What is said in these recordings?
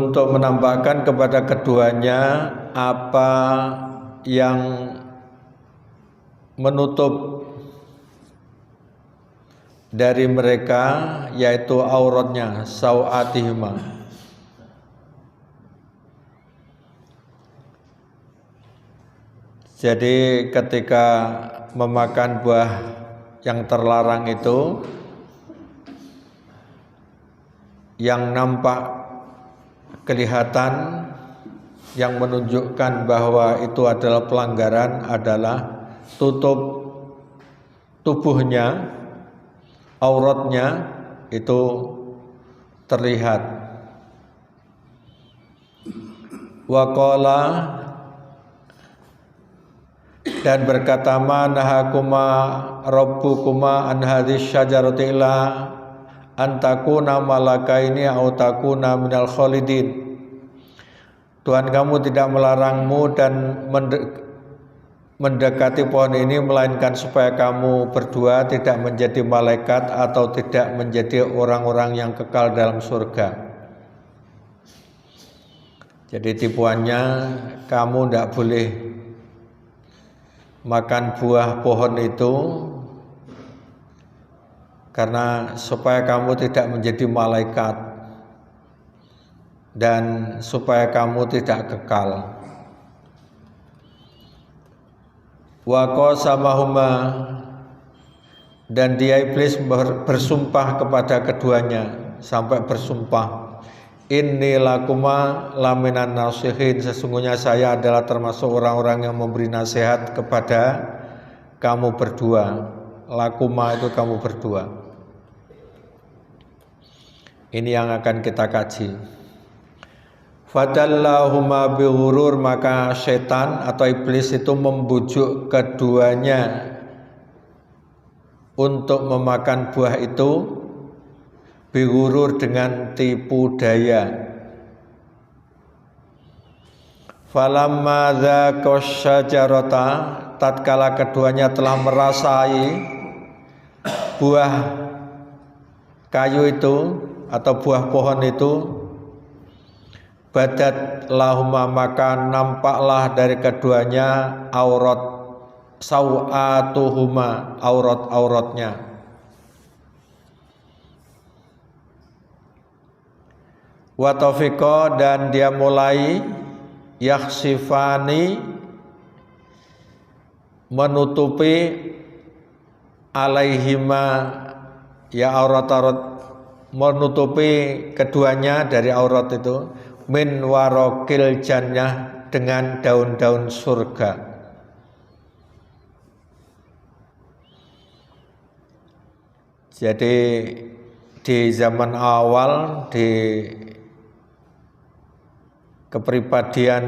untuk menampakkan kepada keduanya apa yang menutup dari mereka, yaitu auratnya, sau'atihima. Jadi ketika memakan buah yang terlarang itu, yang nampak kelihatan, yang menunjukkan bahwa itu adalah pelanggaran adalah tutup tubuhnya, auratnya itu terlihat. Waqala, dan berkata, ma nahakuma rabbukuma an hadhihi syajarati illa an takuna malakaini aw takuna minal khalidin. Tuhan kamu tidak melarangmu dan mendekati pohon ini melainkan supaya kamu berdua tidak menjadi malaikat atau tidak menjadi orang-orang yang kekal dalam surga. Jadi tipuannya, kamu tidak boleh makan buah pohon itu karena supaya kamu tidak menjadi malaikat dan supaya kamu tidak kekal. Wa qasamahuma, dan dia iblis bersumpah kepada keduanya sampai bersumpah, inni lakuma laminan nasihin, sesungguhnya saya adalah termasuk orang-orang yang memberi nasihat kepada kamu berdua. Lakuma itu kamu berdua. Ini yang akan kita kaji. Fadallahuma bighurur, maka setan atau iblis itu membujuk keduanya untuk memakan buah itu, bighurur, dengan tipu daya. Falamma dzaqash syajarata, tatkala keduanya telah merasai buah kayu itu atau buah pohon itu, badat lahuma, maka nampaklah dari keduanya aurat, sau'atuhuma, aurat-auratnya. Wa taufiqa, dan dia mulai yakhsifani, menutupi, alaihima, ya aurat-aurat, menutupi keduanya dari aurat itu, min warokil jannah, dengan daun-daun surga. Jadi di zaman awal, di kepribadian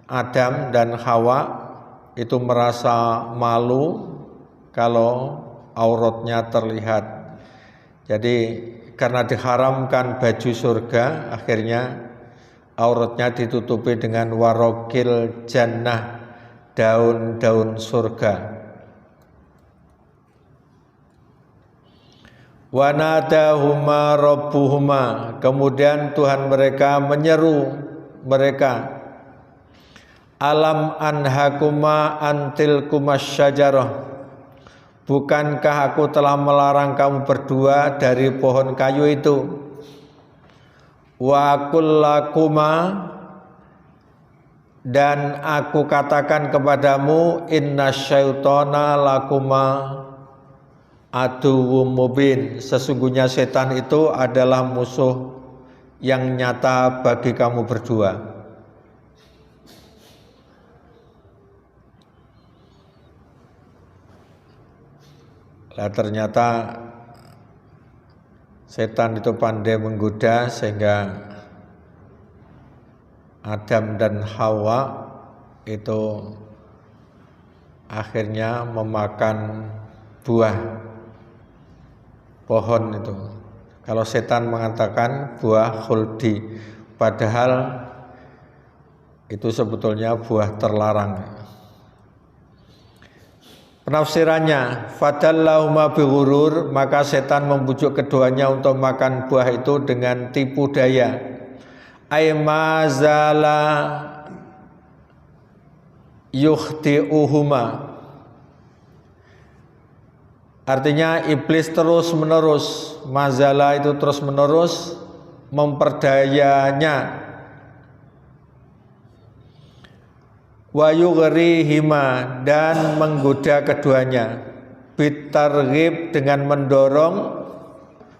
Adam dan Hawa, itu merasa malu kalau auratnya terlihat. Jadi karena diharamkan baju surga, akhirnya auratnya ditutupi dengan warokil jannah, daun-daun surga. Wa nadahuma rabbuhuma, kemudian Tuhan mereka menyeru mereka, alam anhakuma antil kumasyajarah, bukankah aku telah melarang kamu berdua dari pohon kayu itu? Wa kullakuma, dan aku katakan kepadamu, inna syaitana lakuma aduwwum mubin, sesungguhnya setan itu adalah musuh yang nyata bagi kamu berdua. Nah, ternyata setan itu pandai menggoda sehingga Adam dan Hawa itu akhirnya memakan buah pohon itu. Kalau setan mengatakan buah khuldi, padahal itu sebetulnya buah terlarang. Penafsirannya, fadallahuma bighurur, maka setan membujuk keduanya untuk makan buah itu dengan tipu daya. ay mazala yukhti'uhuma. Artinya iblis terus menerus, mazala itu terus menerus memperdayanya, wa yughrihima dan menggoda keduanya, bitarghib dengan mendorong,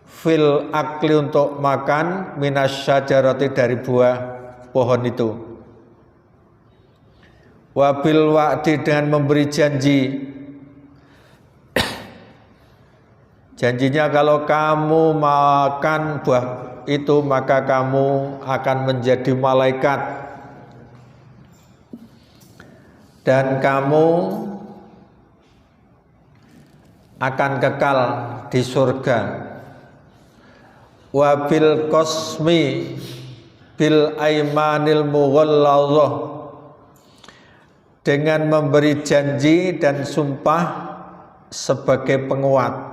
fil akli untuk makan, minasyajarati dari buah pohon itu, wabil wa'di dengan memberi janji. Janjinya kalau kamu makan buah itu maka kamu akan menjadi malaikat dan kamu akan kekal di surga. Wabil qasmi bil aimanil mughalladhah, dengan memberi janji dan sumpah sebagai penguat.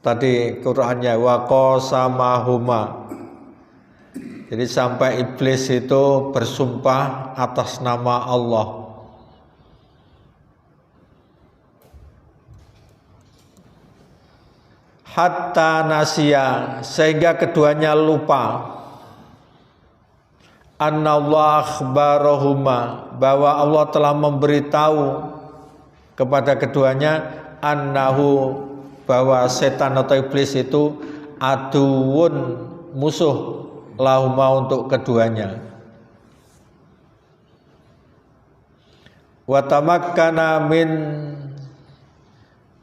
Tadi Qur'annya wa qasamahuma. Jadi sampai iblis itu bersumpah atas nama Allah. Hatta nasya, sehingga keduanya lupa. Annallahu akhbarahuma, bahwa Allah telah memberitahu kepada keduanya, annahu, bahwa setan atau iblis itu aduun, musuh, lahuma untuk keduanya. Wa tamakkana min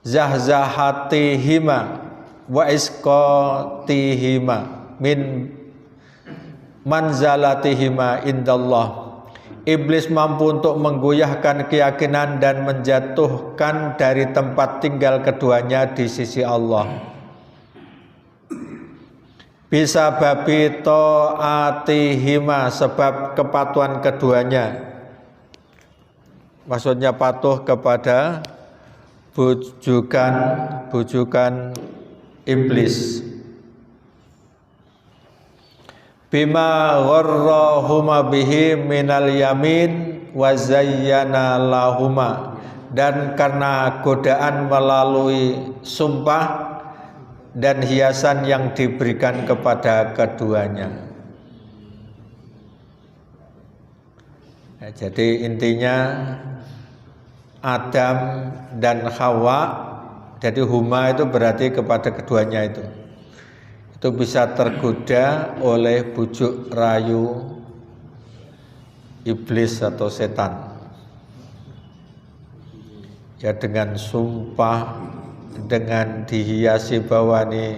zahzahatihima wa isqatihima min manzalatihima indallah. Iblis mampu untuk menggoyahkan keyakinan dan menjatuhkan dari tempat tinggal keduanya di sisi Allah. Bisa babi ta'atihima, sebab kepatuhan keduanya. Maksudnya patuh kepada bujukan iblis. Bima gharrahuma bihi minal yamin wa zayyana lahuma, dan karena godaan melalui sumpah dan hiasan yang diberikan kepada keduanya. Nah, jadi intinya Adam dan Hawa, jadi huma itu berarti kepada keduanya itu bisa tergoda oleh bujuk rayu iblis atau setan, ya dengan sumpah, dengan dihiasi bahwa ini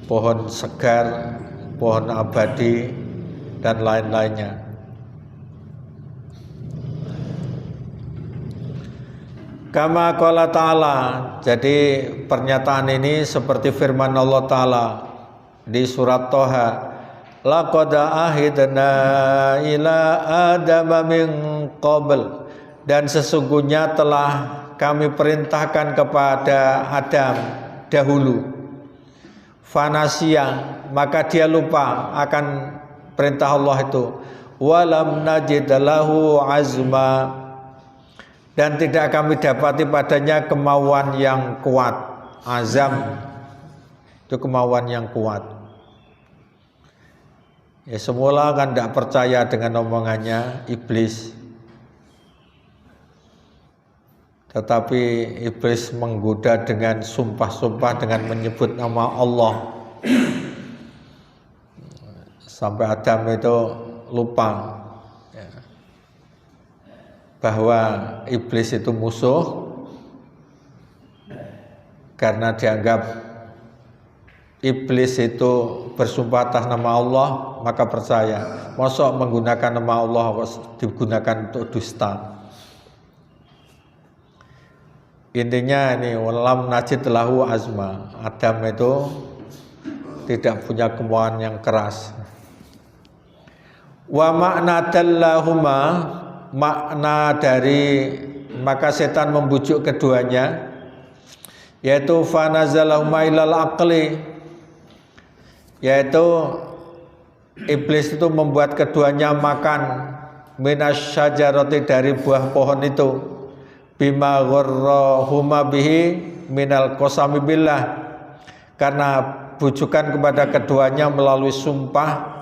pohon segar, pohon abadi dan lain-lainnya. Kama qala ta'ala, jadi pernyataan ini seperti firman Allah Ta'ala di surat Toha, laqad ahidna ila adama min qabl, dan sesungguhnya telah kami perintahkan kepada Adam dahulu. Fanasiya, maka dia lupa akan perintah Allah itu. Walam najid lahu azma, dan tidak kami dapati padanya kemauan yang kuat. Azam itu kemauan yang kuat. Ya, semula kan tidak percaya dengan omongannya iblis, tetapi iblis menggoda dengan sumpah-sumpah, dengan menyebut nama Allah, sampai Adam itu lupa bahwa iblis itu musuh, karena dianggap iblis itu bersumpah atas nama Allah, maka percaya. Masa menggunakan nama Allah digunakan untuk dusta. Intinya ini, walam najid lahu azma, Adam itu tidak punya kemauan yang keras. Wa makna dallahuma, makna dari maka setan membujuk keduanya, yaitu fanazalahuma ilal aqli, yaitu iblis itu membuat keduanya makan minasyajarati dari buah pohon itu, bima gharrahuma bihi minal qasami billah, karena bujukan kepada keduanya melalui sumpah.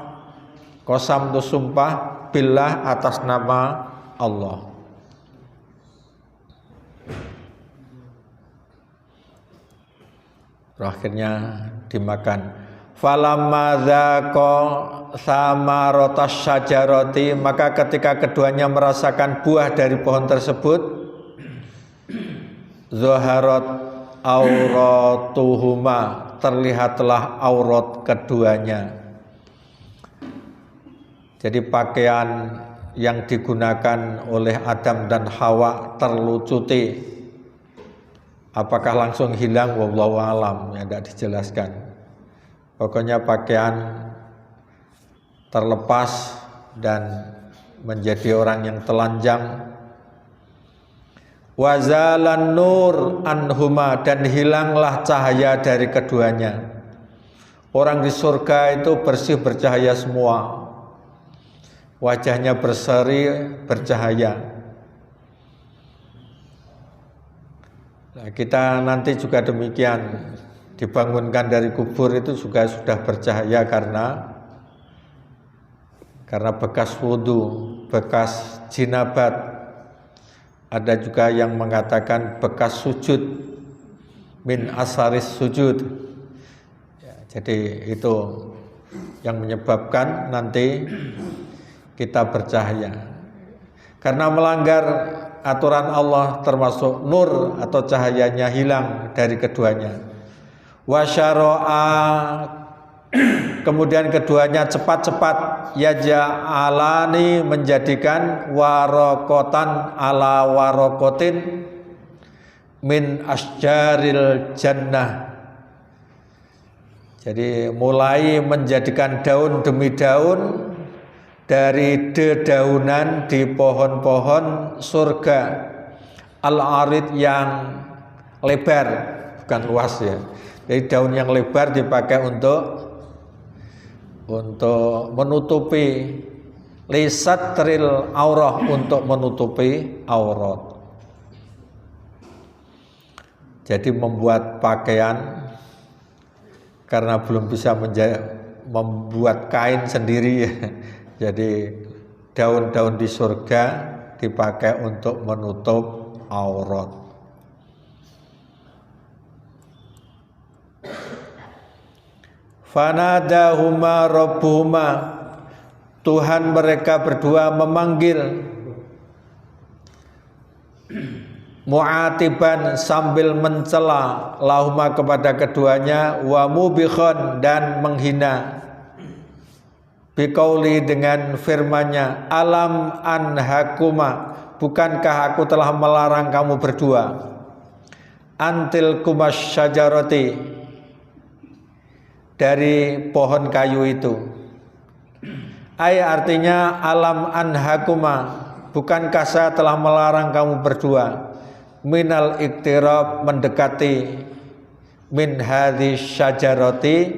Qasam itu sumpah, billah atas nama Allah. Akhirnya dimakan. Falamma dzaqa samaratas syajarati, maka ketika keduanya merasakan buah dari pohon tersebut, zaharat auratuhuma, terlihatlah aurat keduanya. Jadi pakaian yang digunakan oleh Adam dan Hawa terlucuti. Apakah langsung hilang? Wallahu alam, ya tidak dijelaskan. Pokoknya pakaian terlepas dan menjadi orang yang telanjang. Wazalan nur anhuma, dan hilanglah cahaya dari keduanya. Orang di surga itu bersih bercahaya semua. Wajahnya berseri bercahaya. Nah, kita nanti juga demikian, dibangunkan dari kubur itu juga sudah bercahaya karena bekas wudhu, bekas jinabat. Ada juga yang mengatakan bekas sujud, min asaris sujud. Ya, jadi itu yang menyebabkan nanti kita bercahaya. Karena melanggar aturan Allah, termasuk nur atau cahayanya hilang dari keduanya. Wasyara'a, kemudian keduanya cepat-cepat yaja'alani, menjadikan warokotan ala warokotin min asjaril jannah. Jadi mulai menjadikan daun demi daun dari dedaunan di pohon-pohon surga, al-arid yang lebar, bukan luas ya. Jadi daun yang lebar dipakai untuk menutupi lisatril aurah, untuk menutupi aurat. Jadi membuat pakaian karena belum bisa membuat kain sendiri ya. Jadi daun-daun di surga dipakai untuk menutup aurat. Fanadahuma rabbuhuma, Tuhan mereka berdua memanggil, mu'atiban, sambil mencela, lahuma, kepada keduanya, wa mubikhan, dan menghina, biqauli, dengan firman-Nya, alam anhakuma, bukankah aku telah melarang kamu berdua, antil kumas syajarati, dari pohon kayu itu. Ay, artinya alam anhakuma, bukankah saya telah melarang kamu berdua, minal iktirab, mendekati, min hadhi syajarati,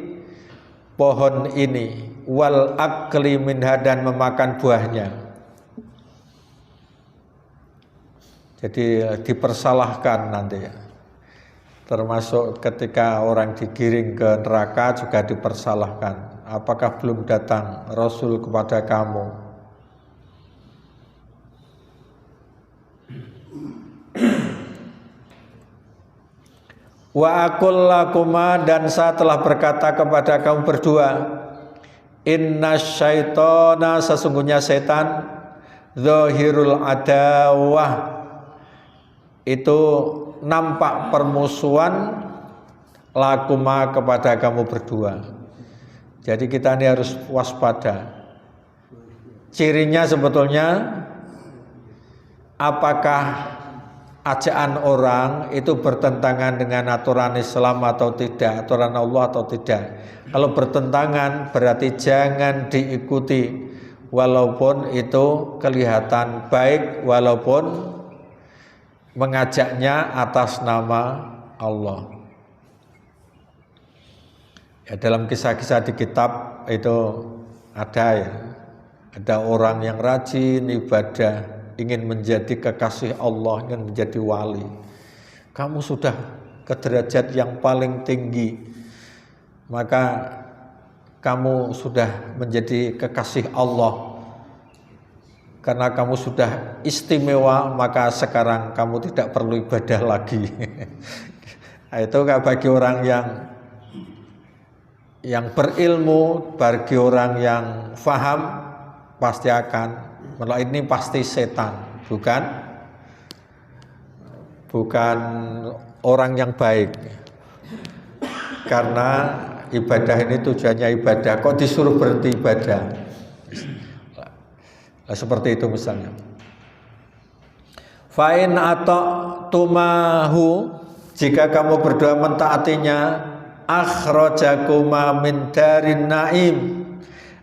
pohon ini, wal akli minha, dan memakan buahnya. Jadi dipersalahkan nanti ya. Termasuk ketika orang digiring ke neraka juga dipersalahkan. Apakah belum datang Rasul kepada kamu? Wa aqul lakuma, dan saya telah berkata kepada kamu berdua, inna syaitana, sesungguhnya setan, zahirul adawah, itu nampak permusuhan, lakuma, kepada kamu berdua. Jadi kita ini harus waspada. Cirinya sebetulnya, apakah ajaan orang itu bertentangan dengan aturan Islam atau tidak, aturan Allah atau tidak. Kalau bertentangan berarti jangan diikuti, walaupun itu kelihatan baik, walaupun mengajaknya atas nama Allah. Ya, dalam kisah-kisah di kitab itu ada ya, ada orang yang rajin ibadah, ingin menjadi kekasih Allah, ingin menjadi wali. Kamu sudah ke derajat yang paling tinggi, maka kamu sudah menjadi kekasih Allah. Karena kamu sudah istimewa, maka sekarang kamu tidak perlu ibadah lagi. Nah, itu bagi orang yang berilmu, bagi orang yang faham, pasti akan ini pasti setan, bukan orang yang baik. Karena ibadah ini tujuannya ibadah, kok disuruh berhenti ibadah? Nah, seperti itu misalnya. Fa'in atau tumahu, jika kamu berdua mentaatinya, akhrajakuma min darin naim,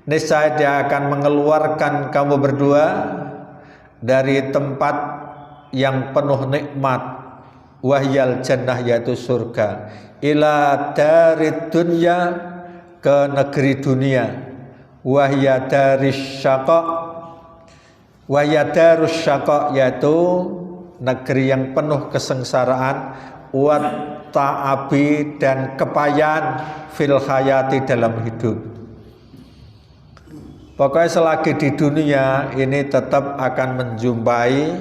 niscaya dia akan mengeluarkan kamu berdua dari tempat yang penuh nikmat, wahyal jannah, yaitu surga, ila darid dunya, ke negeri dunia, wahya daris syaqa, wahya darus syaqa, yaitu negeri yang penuh kesengsaraan, wat ta'abi, dan kepayahan, fil hayati, dalam hidup. Pokoknya selagi di dunia ini tetap akan menjumpai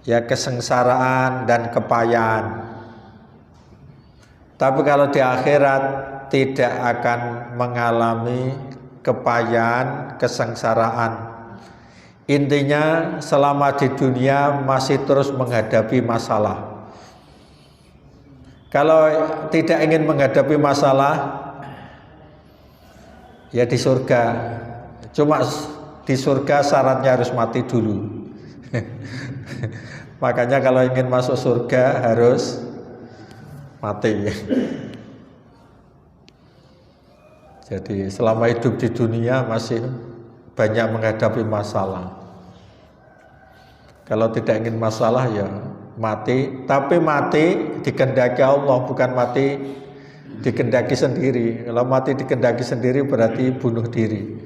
ya kesengsaraan dan kepayahan. Tapi kalau di akhirat tidak akan mengalami kepayahan, kesengsaraan. Intinya selama di dunia masih terus menghadapi masalah. Kalau tidak ingin menghadapi masalah, ya di surga. Cuma di surga syaratnya harus mati dulu. Makanya kalau ingin masuk surga harus mati. Jadi selama hidup di dunia masih banyak menghadapi masalah. Kalau tidak ingin masalah ya mati, tapi mati dikehendaki Allah, bukan mati dikehendaki sendiri. Kalau mati dikehendaki sendiri berarti bunuh diri.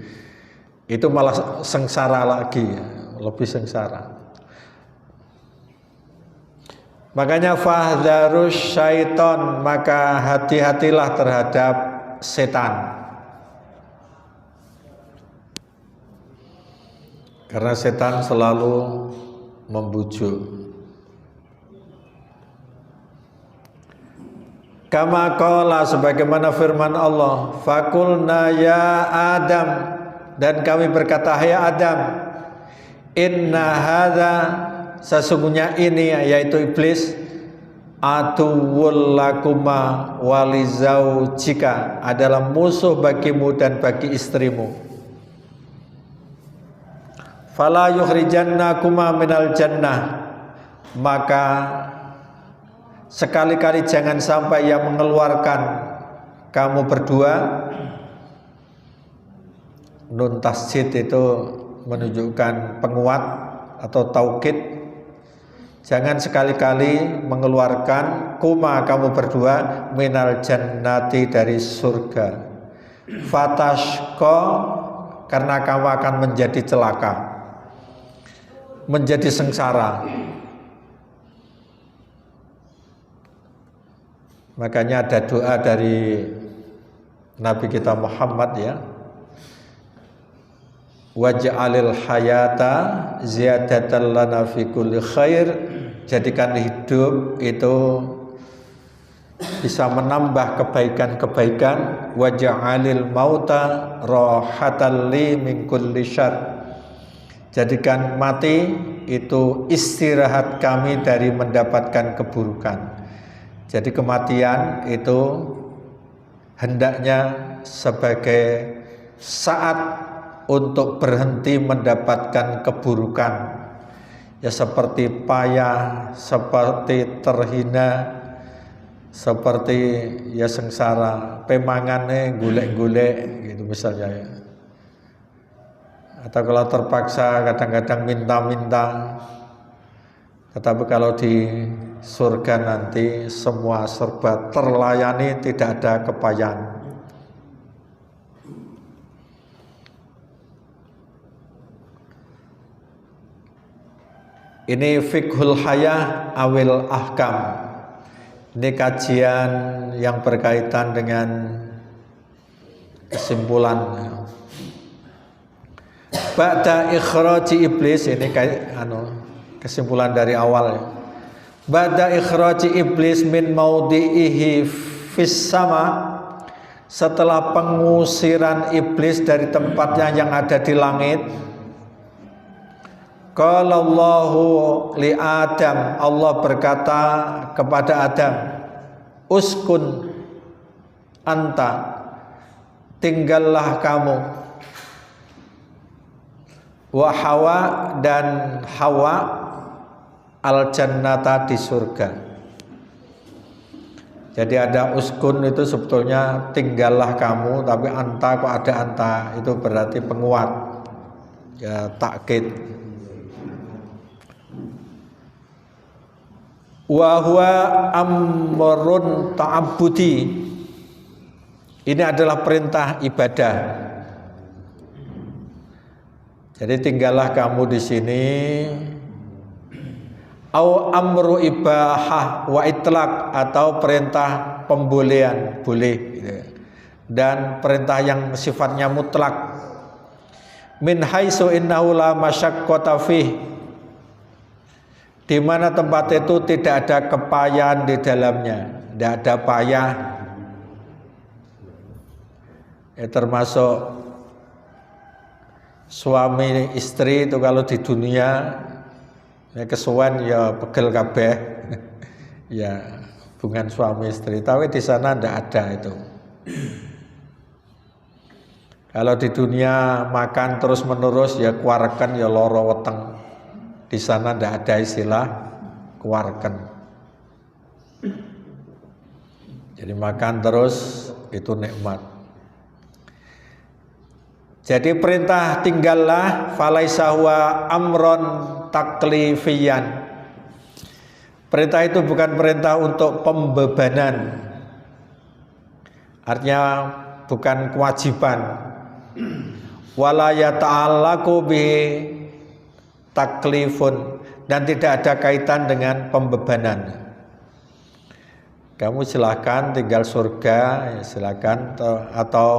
Itu malah sengsara lagi, lebih sengsara. Makanya fahdharus syaiton, maka hati-hatilah terhadap setan. Karena setan selalu membujuk. Kama qala, sebagaimana firman Allah, fakulna ya Adam, dan kami berkata, hai Adam, inna hadza, sesungguhnya ini, yaitu iblis, atuwwul lakuma walizaujika, adalah musuh bagimu dan bagi istrimu. Fala yukhrijannakuma minal jannah, maka sekali-kali jangan sampai ia mengeluarkan kamu berdua. Nun tasjid itu menunjukkan penguat atau taukid. Jangan sekali-kali mengeluarkan kuma, kamu berdua, minal jannati, dari surga. Fatashqa, karena kamu akan menjadi celaka, menjadi sengsara. Makanya ada doa dari Nabi kita Muhammad ya, waj'alil hayata ziyadatan lana fi kulli khair, jadikan hidup itu bisa menambah kebaikan-kebaikan, waj'alil mauta rahatan li min kulli syarr, jadikan mati itu istirahat kami dari mendapatkan keburukan. Jadi kematian itu hendaknya sebagai saat untuk berhenti mendapatkan keburukan, ya seperti payah, seperti terhina, seperti ya sengsara, pemangane golek-golek gitu misalnya ya. Atau kalau terpaksa kadang-kadang minta-minta. Tetapi kalau di surga nanti semua serba terlayani, tidak ada kepayahan. Ini fiqhul hayah awil ahkam. Ini kajian yang berkaitan dengan kesimpulan. Ba'da ikhraji iblis, ini kesimpulan dari awal ya. Ba'da ikhraji iblis min maudhi'ihi fis sama, setelah pengusiran iblis dari tempatnya yang ada di langit. Qala Allahu li Adam, Allah berkata kepada Adam, uskun anta, tinggallah kamu, wa Hawa dan Hawa, al jannata di surga. Jadi ada uskun itu sebetulnya tinggallah kamu, tapi anta kok ada anta, itu berarti penguat ya, takkid. Wa huwa amrun ta'abbudi, ini adalah perintah ibadah. Jadi tinggallah kamu di sini. Au amru ibahah wa itlaq, atau perintah pembolehan, boleh gitu. Dan perintah yang sifatnya mutlak. Min haitsu innahu la masyaqqata fih, di mana tempat itu tidak ada kepayahan di dalamnya, tidak ada payah. Termasuk suami istri itu kalau di dunia kesuwen ya pegel kabeh ya hubungan suami istri, tapi di sana tidak ada itu. Kalau di dunia makan terus menerus ya kuarken ya loro weteng, di sana tidak ada istilah kuarken. Jadi makan terus itu nikmat. Jadi perintah tinggallah falaisa huwa amron taklifiyan. Perintah itu bukan perintah untuk pembebanan. Artinya bukan kewajiban. Wala yata'allaqu bihi taklifun, dan tidak ada kaitan dengan pembebanan. Kamu silakan tinggal surga, ya silakan, atau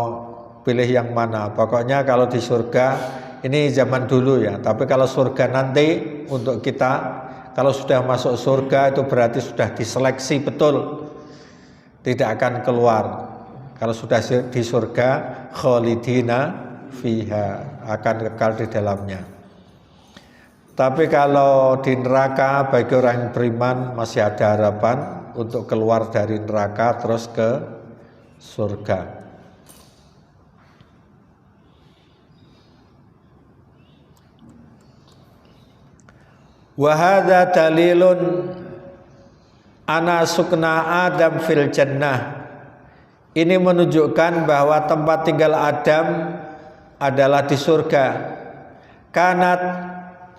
pilih yang mana. Pokoknya kalau di surga, ini zaman dulu ya, tapi kalau surga nanti untuk kita, kalau sudah masuk surga itu berarti sudah diseleksi betul, tidak akan keluar. Kalau sudah di surga, khalidina fiha, akan kekal di dalamnya. Tapi kalau di neraka, bagi orang yang beriman masih ada harapan untuk keluar dari neraka terus ke surga. Wa hadza dalilun ana sukna Adam fil jannah. Ini menunjukkan bahwa tempat tinggal Adam adalah di surga. Kanat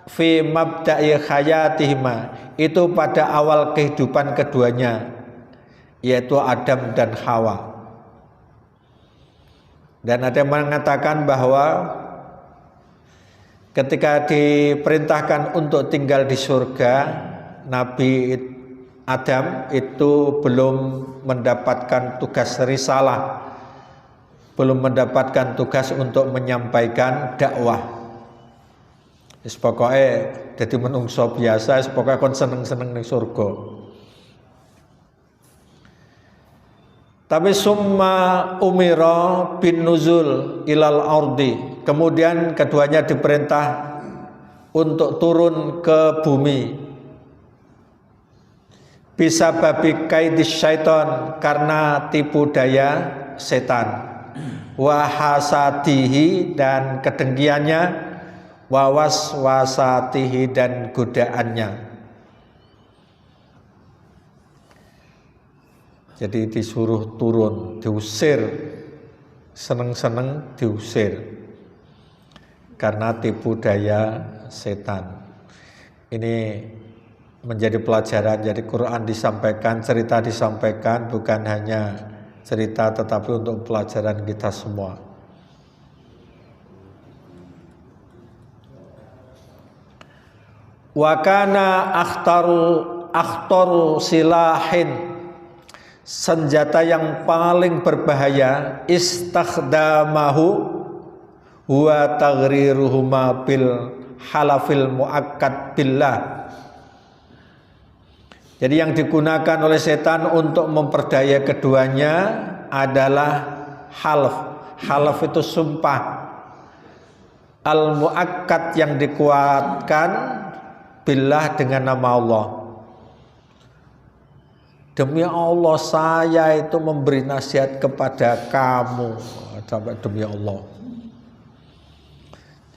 fi mabda'i hayatihima, itu pada awal kehidupan keduanya, yaitu Adam dan Hawa. Dan ada yang mengatakan bahwa ketika diperintahkan untuk tinggal di surga, Nabi Adam itu belum mendapatkan tugas risalah, belum mendapatkan tugas untuk menyampaikan dakwah. Pokoknya jadi menungso biasa, pokoknya kon seneng-seneng ning surga. Tapi summa umira bin nuzul ilal ardi, kemudian keduanya diperintah untuk turun ke bumi. Bisa babi kaidis syaiton, karena tipu daya setan. Wa hasadihi, dan kedengkiannya. Wa waswasatihi, dan godaannya. Jadi disuruh turun, diusir, seneng-seneng diusir karena tipu daya setan. Ini menjadi pelajaran. Jadi Quran disampaikan, cerita disampaikan, bukan hanya cerita tetapi untuk pelajaran kita semua. Wa kana akhtaru silahin, senjata yang paling berbahaya, istakhdamahu huwa taghriruhuma bil halafil muakkad billah. Jadi yang digunakan oleh setan untuk memperdaya keduanya adalah halaf. Halaf itu sumpah. Al muakkad yang dikuatkan billah dengan nama Allah. Demi Allah saya itu memberi nasihat kepada kamu, sampai demi Allah.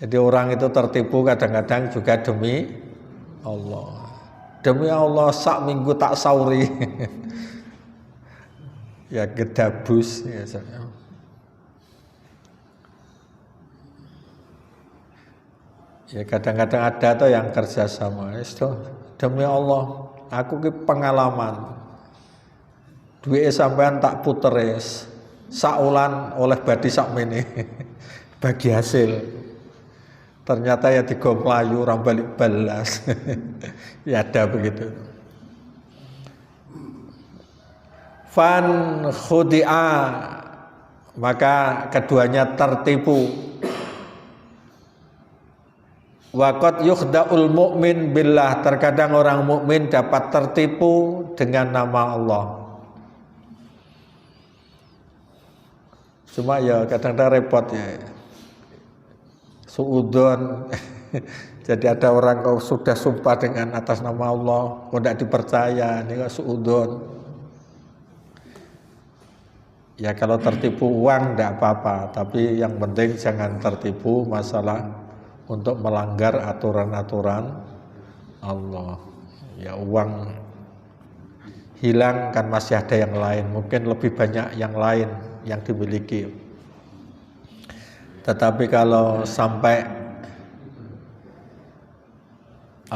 Jadi orang itu tertipu kadang-kadang juga demi Allah. Demi Allah sak minggu tak sauri. Ya gedabus ya. Ya kadang-kadang ada tuh yang kerja sama itu demi Allah aku ki pengalaman duit sampean tak puteris saulan oleh badi sak mene bagi hasil ternyata ya digomplayu orang balik balas. Ya ada begitu. Fan khudi'a, maka keduanya tertipu. Waqad yukhda'ul mu'min billah, terkadang orang mukmin dapat tertipu dengan nama Allah. Cuma ya kadang-kadang repot ya. Suudon. Jadi ada orang kau sudah sumpah dengan atas nama Allah, kau tidak dipercaya, ini kok suudon. Ya kalau tertipu uang tidak apa-apa, tapi yang penting jangan tertipu masalah untuk melanggar aturan-aturan Allah. Ya uang hilang kan masih ada yang lain, mungkin lebih banyak yang lain yang dimiliki. Tetapi kalau sampai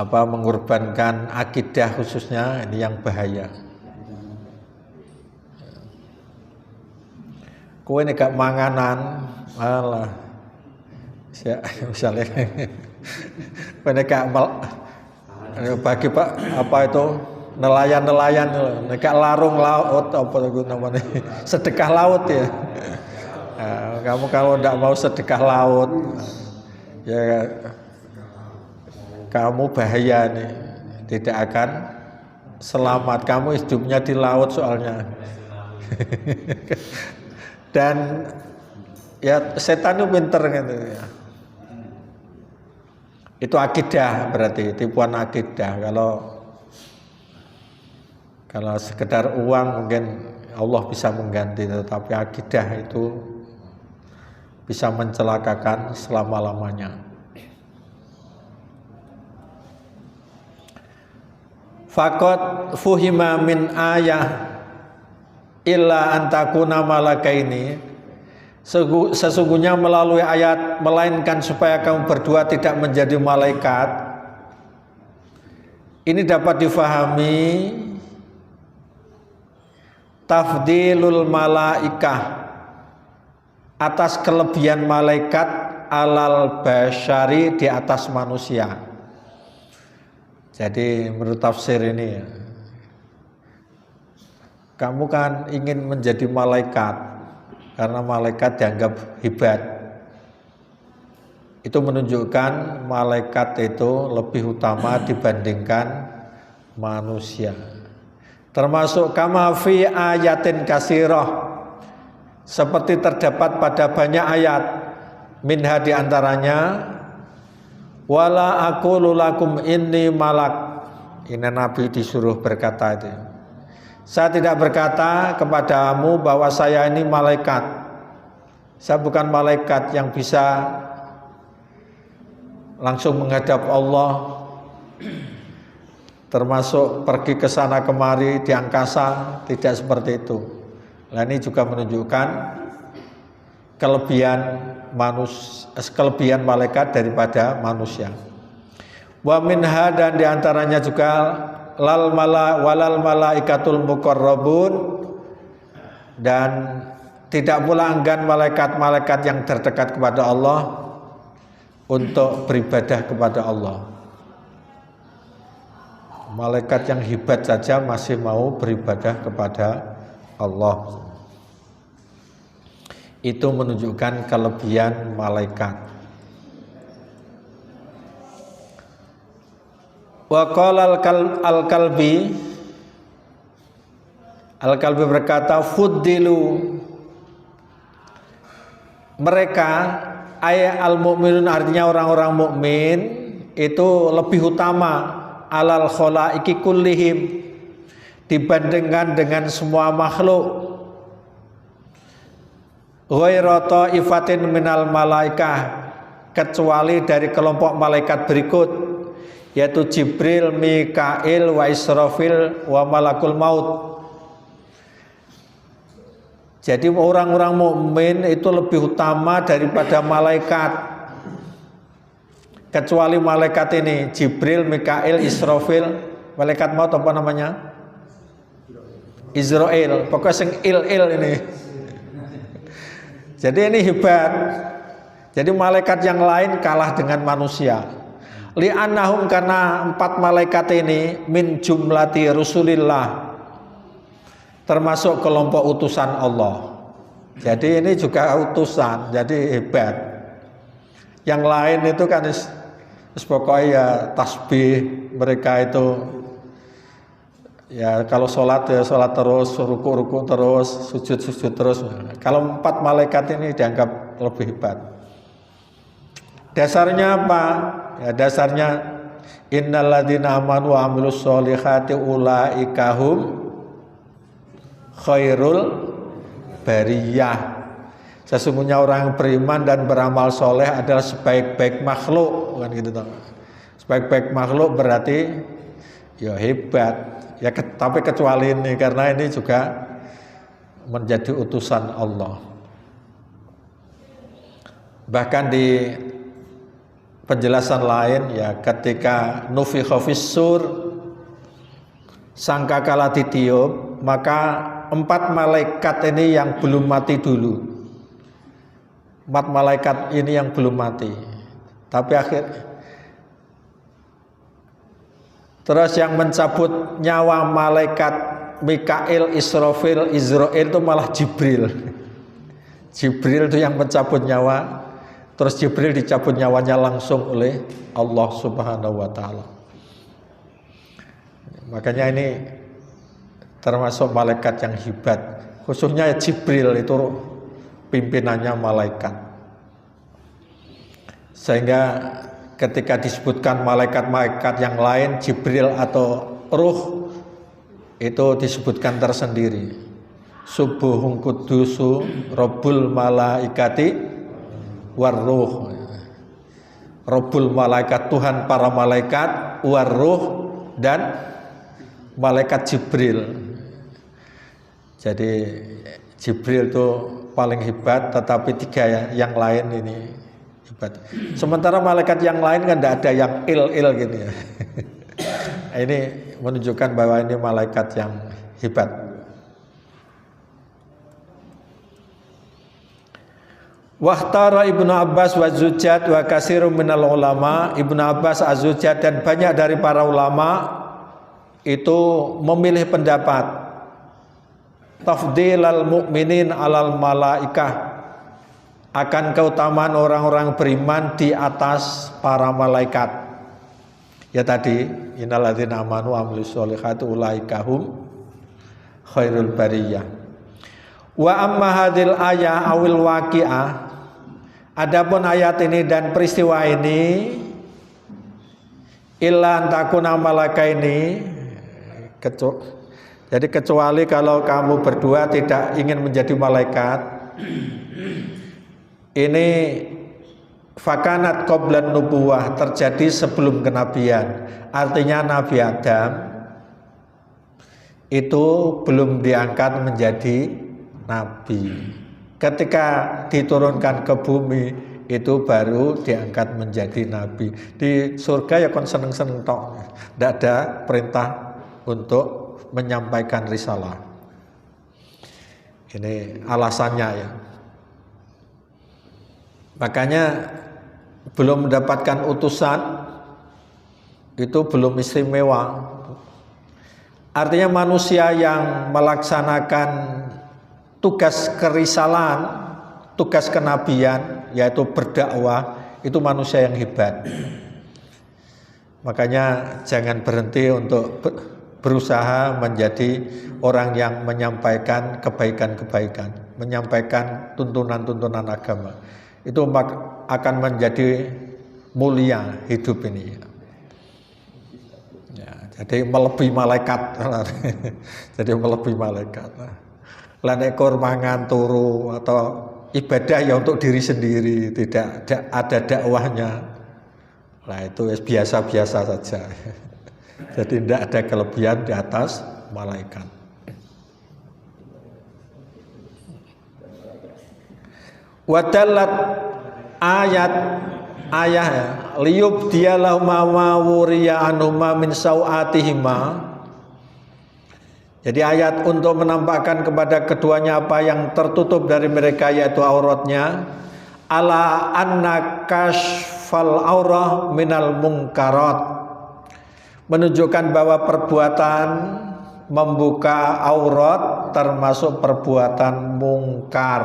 mengorbankan akidah khususnya, ini yang bahaya. Kowe ini gak manganan, malah misalnya kowe ini gak bagi Pak apa itu nelayan gak larung laut apa itu namanya sedekah laut ya. Nah, kamu kalau tidak mau sedekah laut ya kamu bahaya nih, tidak akan selamat. Kamu hidupnya di laut soalnya. Dan ya setan itu pinter gitu ya. Itu akidah berarti, tipuan akidah. Kalau sekedar uang mungkin Allah bisa mengganti, tetapi akidah itu bisa mencelakakan selama-lamanya. Faqad fuhima min ayah illa antakuna malakaini, sesungguhnya melalui ayat melainkan supaya kamu berdua tidak menjadi malaikat. Ini dapat difahami tafdilul malaikah, atas kelebihan malaikat alal basyari, di atas manusia. Jadi menurut tafsir ini ya, kamu kan ingin menjadi malaikat karena malaikat dianggap hebat. Itu menunjukkan malaikat itu lebih utama dibandingkan manusia. Termasuk kama fi ayatin kasirah, seperti terdapat pada banyak ayat, minha diantaranya wala aqulu lakum inni malak. Ini Nabi disuruh berkata itu, saya tidak berkata kepadamu bahwa saya ini malaikat. Saya bukan malaikat yang bisa langsung menghadap Allah, termasuk pergi ke sana kemari di angkasa, tidak seperti itu. Nah, ini juga menunjukkan kelebihan malaikat daripada manusia. Wa minha, dan diantaranya juga walal malaikatul muqarrabun, dan tidak pula enggan malaikat-malaikat yang terdekat kepada Allah untuk beribadah kepada Allah. Malaikat yang hebat saja masih mau beribadah kepada Allah. Itu menunjukkan kelebihan malaikat. Wa qala al-Kalbi berkata, fuddilu, mereka ayat al-mu'minun artinya orang-orang mukmin itu lebih utama alal khalaiki kullihim dibandingkan dengan semua makhluk. Ghairu ta'ifatin minal malaikah, kecuali dari kelompok malaikat berikut, yaitu Jibril, Mikail, wa Israfil, wa malakul maut. Jadi orang-orang mukmin itu lebih utama daripada malaikat, kecuali malaikat ini Jibril, Mikail, Israfil, malaikat maut apa namanya? Israel, pokoknya sing il ini. Jadi ini hebat. Jadi malaikat yang lain kalah dengan manusia. Li'annahum, karena 4 malaikat ini min jumlati rusulillah, termasuk kelompok utusan Allah. Jadi ini juga utusan, jadi hebat. Yang lain itu kan pokoknya ya tasbih mereka itu. Ya kalau sholat ya sholat terus, ruku terus, sujud terus. Kalau 4 malaikat ini dianggap lebih hebat. Dasarnya apa? Ya dasarnya innalladzina amanu wa amilus sholihati ulaika hum khairul bariyah. Sesungguhnya orang yang beriman dan beramal soleh adalah sebaik-baik makhluk, kan gitu toh. Sebaik-baik makhluk berarti ya hebat. Ya tapi kecuali ini, karena ini juga menjadi utusan Allah. Bahkan di penjelasan lain ya, ketika nufikha fis-sur, sangkakala ditiup, maka 4 malaikat ini yang belum mati dulu. 4 malaikat ini yang belum mati. Tapi terus yang mencabut nyawa malaikat Mikail, Israfil, Israel itu malah Jibril. Jibril itu yang mencabut nyawa. Terus Jibril dicabut nyawanya langsung oleh Allah Subhanahu wa taala. Makanya ini termasuk malaikat yang hebat. Khususnya Jibril itu pimpinannya malaikat. Sehingga ketika disebutkan malaikat-malaikat yang lain, Jibril atau ruh itu disebutkan tersendiri. Subuhun kudusu Rabbul malaikati warruh. Rabbul malaikat, Tuhan para malaikat, warruh, dan malaikat Jibril. Jadi Jibril itu paling hebat, tetapi 3 yang lain ini hebat. Sementara malaikat yang lain kan tidak ada yang il gitu ya. Ini menunjukkan bahwa ini malaikat yang hebat. Wahtara Ibnu Abbas wa Zujjat wa katsirun minal ulama. Ibnu Abbas, Az-Zujjat dan banyak dari para ulama itu memilih pendapat tafdilal mu'minin alal malaikah, akan keutamaan orang-orang beriman di atas para malaikat. Ya tadi, innalladzina amanu wa amilus sholihati ulaika hum khairul bariyah. Wa amma hadil ayah awil waqi'ah, adapun ayat ini dan peristiwa ini, illa antakuna malaikaini, jadi kecuali kalau kamu berdua tidak ingin menjadi malaikat. Ini fakanat qoblan nubuwah, terjadi sebelum kenabian. Artinya Nabi Adam itu belum diangkat menjadi nabi. Ketika diturunkan ke bumi itu baru diangkat menjadi nabi. Di surga ya kon seneng-seneng tok. Tidak ada perintah untuk menyampaikan risalah. Ini alasannya ya. Makanya belum mendapatkan utusan itu belum istimewa, Artinya manusia yang melaksanakan tugas kerisalan, tugas kenabian, yaitu berdakwah, itu manusia yang hebat. Makanya jangan berhenti untuk berusaha menjadi orang yang menyampaikan kebaikan-kebaikan, menyampaikan tuntunan-tuntunan agama. Itu akan menjadi mulia hidup ini. Ya, jadi melebihi malaikat. Jadi melebihi malaikat. Lan ekor mangan turu atau ibadah ya untuk diri sendiri, tidak ada dakwahnya. Nah itu biasa-biasa saja. Jadi tidak ada kelebihan di atas malaikat. Wadallat ayat ya liyub dialahum ma wuriya anhuma min sauatihima. Jadi ayat untuk menampakkan kepada keduanya apa yang tertutup dari mereka yaitu auratnya. Ala anna kashfal aurah minal mungkarat, menunjukkan bahwa perbuatan membuka aurat termasuk perbuatan mungkar.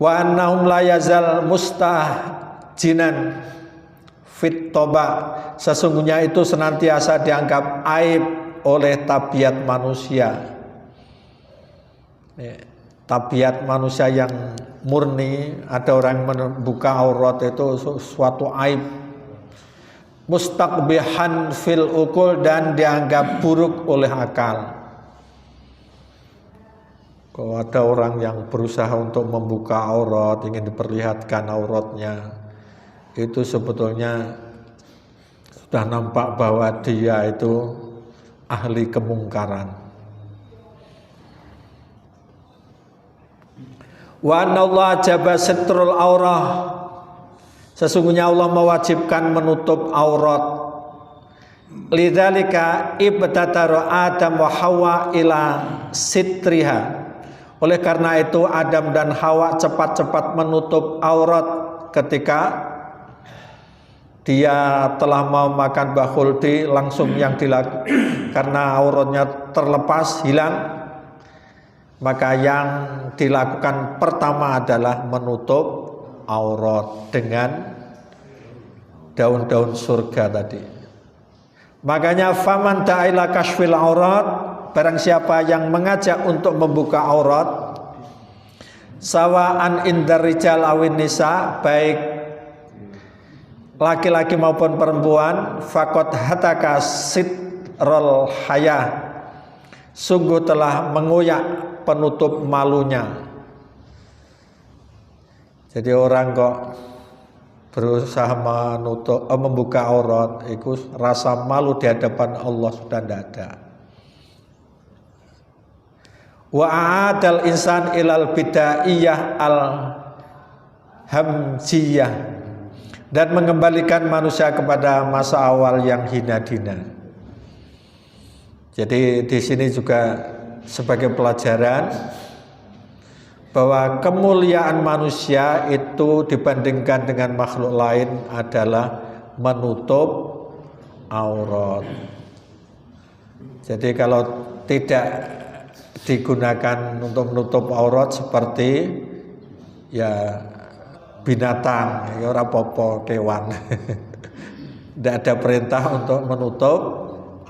Wa annahum la yazal mustahjinan fit toba, sesungguhnya itu senantiasa dianggap aib oleh tabiat manusia. Tabiat manusia yang murni, ada orang membuka aurat itu suatu aib. Mustaqbihan fil ukul, dan dianggap buruk oleh akal. Kalau ada orang yang berusaha untuk membuka aurat, ingin diperlihatkan auratnya, itu sebetulnya sudah nampak bahwa dia itu ahli kemungkaran. Wa anallahu jaba sitrul aurah, sesungguhnya Allah mewajibkan menutup aurat. Lidzalika ibtadaru Adam wa Hawa ila sitriha, oleh karena itu Adam dan Hawa cepat-cepat menutup aurat ketika dia telah mau makan bakhuldi, langsung yang dilakukan karena auratnya terlepas hilang, maka yang dilakukan pertama adalah menutup aurat dengan daun-daun surga tadi. Makanya faman da'ila kashfil aurat, barang siapa yang mengajak untuk membuka aurat, sawa'an indar rijal awin nisa, baik laki-laki maupun perempuan, faqad hataka sitrul haya, sungguh telah mengoyak penutup malunya. Jadi orang kok berusaha membuka aurat, itu rasa malu di hadapan Allah sudah tidak ada. Wa a'adal insan ilal bidaiyah al hamziyah, dan mengembalikan manusia kepada masa awal yang hina-dina. Jadi di sini juga sebagai pelajaran bahwa kemuliaan manusia itu dibandingkan dengan makhluk lain adalah menutup aurat. Jadi kalau tidak digunakan untuk menutup aurat seperti ya binatang, ya ora apa-apa, kewan. Tidak ada perintah untuk menutup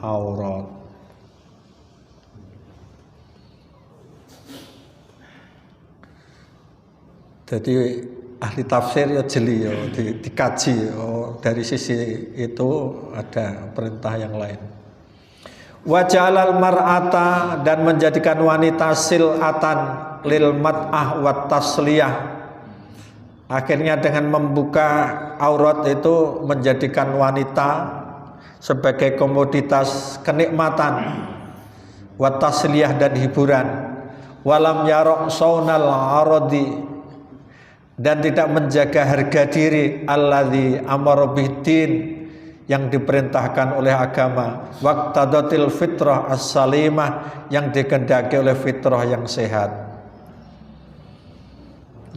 aurat. Jadi ahli tafsir ya jeli ya, dikaji dari sisi itu ada perintah yang lain. Wa ja'alal mar'ata, dan menjadikan wanita silatan lil mat'ah wa tasliyah. Akhirnya dengan membuka aurat itu menjadikan wanita sebagai komoditas kenikmatan, wa tasliyah, dan hiburan. Walam yarok saunal aradi, dan tidak menjaga harga diri, alladzi amara biddin, yang diperintahkan oleh agama, waqtadatil fitrah as-salimah, yang dikehendaki oleh fitrah yang sehat.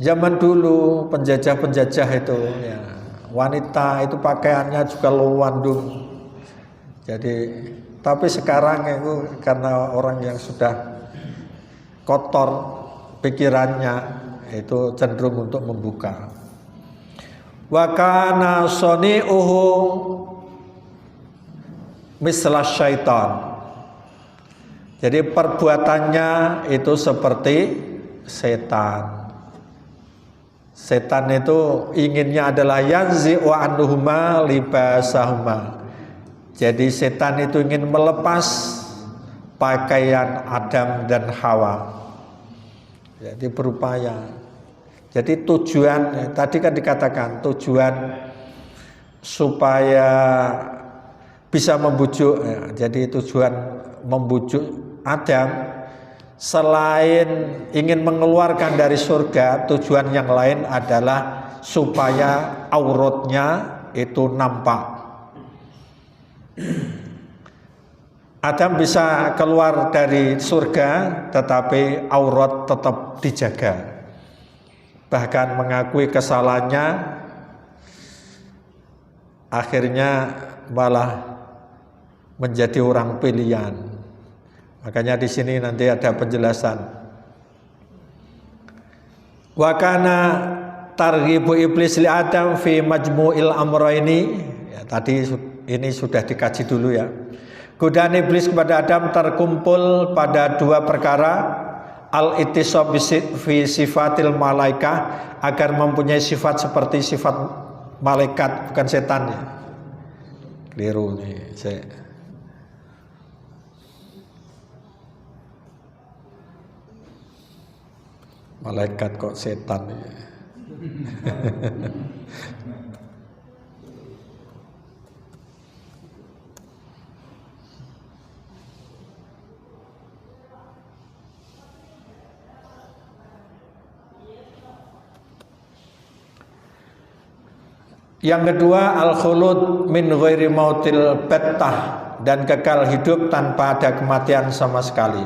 Zaman dulu penjajah-penjajah itu ya, wanita itu pakaiannya juga luwandung, Jadi tapi sekarang itu karena orang yang sudah kotor pikirannya itu cenderung untuk membuka. Wa kana sani'uhu misla syaitan. Jadi perbuatannya itu seperti setan. Setan itu inginnya adalah yanzi'u anhuma libasahuma. Jadi setan itu ingin melepas pakaian Adam dan Hawa. Jadi berupaya. Jadi tujuan tadi kan dikatakan tujuan supaya bisa membujuk. Jadi tujuan membujuk Adam selain ingin mengeluarkan dari surga, tujuan yang lain adalah supaya auratnya itu nampak. Adam bisa keluar dari surga tetapi aurat tetap dijaga. Bahkan mengakui kesalahannya, akhirnya malah menjadi orang pilihan. Makanya di sini nanti ada penjelasan. Wa kana targhibu iblis li Adam fi majmu'il amrayni. Ya, tadi ini sudah dikaji dulu ya. Godaan iblis kepada Adam terkumpul pada dua perkara. Al-ittisab fi sifatil malaikah, agar mempunyai sifat seperti sifat malaikat, bukan setan ya. Keliru nih saya. Malaikat kok setan ya. Yang kedua, al-khulud min ghairi mautil battah, dan kekal hidup tanpa ada kematian sama sekali.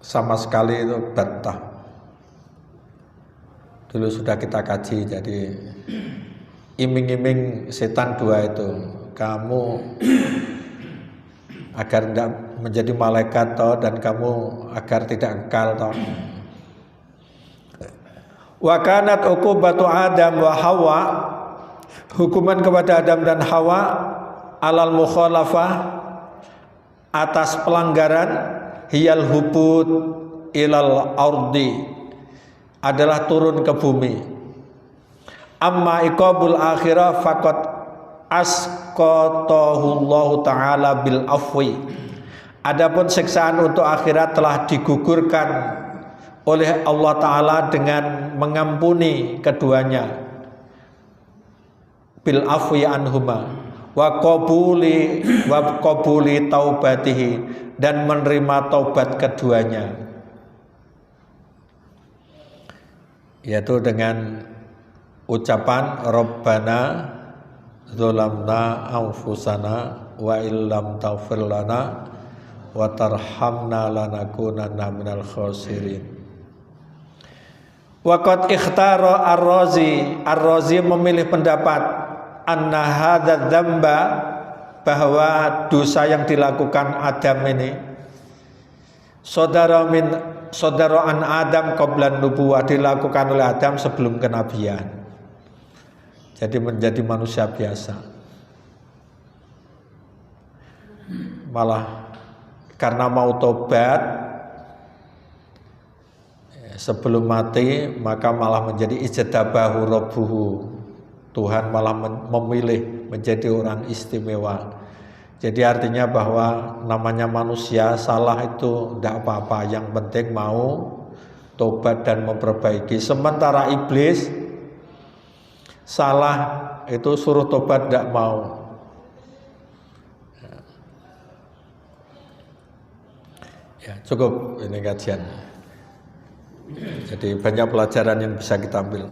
Sama sekali itu battah. Dulu sudah kita kaji, jadi iming-iming setan dua itu. Kamu agar tidak menjadi malaikat toh, dan kamu agar tidak kekal toh. Wa kanat uqubatu Adam wa Hawa, hukuman kepada Adam dan Hawa alal mukhalafah, atas pelanggaran, hiyal hubud ilal ardi, adalah turun ke bumi. Amma iqabul akhirah faqad asqatahullahu ta'ala bil afwi. Adapun siksaan untuk akhirat telah digugurkan oleh Allah Ta'ala dengan mengampuni keduanya, bil afwi anhuma wa qabuli taubatihi, dan menerima taubat keduanya, yaitu dengan ucapan Rabbana dzalamna anfusana wa illam taghfir lana wa tarhamna lanakunanna minal khasirin. Waqad ikhtara Ar-Razi memilih pendapat anna hadzal dzamba, bahwa dosa yang dilakukan Adam ini saudara an Adam qablan nubuwah, dilakukan oleh Adam sebelum kenabian. Jadi menjadi manusia biasa. Malah karena mau tobat sebelum mati, maka malah menjadi ijtabahu rabbuhu. Tuhan malah memilih menjadi orang istimewa. Jadi artinya bahwa namanya manusia salah itu tidak apa-apa, yang penting mau tobat dan memperbaiki. Sementara iblis salah itu suruh tobat tidak mau. Ya, cukup ini kajiannya. Jadi banyak pelajaran yang bisa kita ambil.